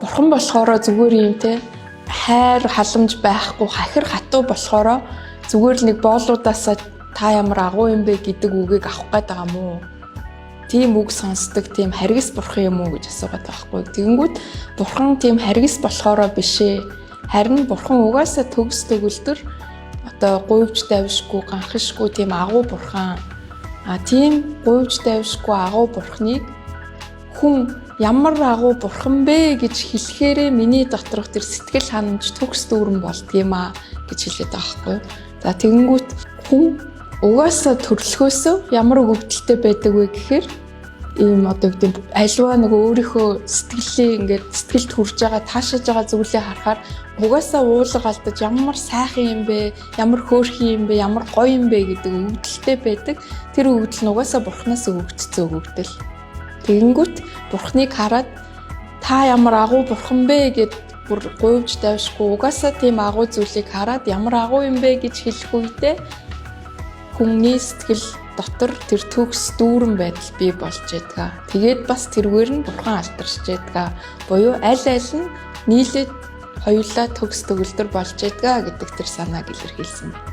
бурхан болохоор зүгээр юм те хайр халамж байхгүй хахир хатуу болохоор зүгээр л нэг боолуудаас та ямар агуу юм бэ гэдэг үгийг авах гээд байгаа мó. Тийм үг сонсдог тийм харгас бурхан юм уу гэж асуугаад байгаа байхгүй. Тэгэнгүүт бурхан тийм харгас болохоро бишээ. Харин бурхан угаасаа төгс төгөлдөр одоо гуйвж давшгүй ганхшгүй тийм агуу бурхан. Тийм гуйвж давшгүй агуу бурханыг хүн ямар агуу бурхан бэ гэж хэлэхээрээ миний доторх тэр сэтгэл ханамж төгс дүүрэн болдгиймаа гэж хэлээд байгаа байхгүй. За тэгэнгүүт хүн угаасаа төрөлхөөсөө ямар өгөгдөлтэй байдаг вэ гэхээр ийм одоо гэдэг альва нэг өөрийнхөө сэтгэлээ ингээд сэтгэлд хүрж байгаа таашааж байгаа зүйлээ харахаар угаасаа уулга алдаж ямар сайхан юм бэ, ямар хөөрхөн юм бэ, ямар гоё юм бэ гэдэг өгөгдөлтэй байдаг. Тэр өгөгдөл нь угаасаа бурхнаас өгөгдсөн өгөгдөл. Тэгэнгүүт бурхныг хараад та ямар агуу бурхан бэ гэд бүр гуйвж давшгүй угаасаа тийм агуу зүйлийг хараад ямар агуу юм бэ гэж хэлэх үедээ хүний сэтгэл дотор тэр төгс дүүрэн байдал бий болж байдаг. Тэгээд бас тэргээр нь бурхан алдарч байдаг. Буюу аль нь нийлээд хоёулаа төгс төгөлдөр болж байдаг гэдэг тэр санааг илэрхийлсэн байна.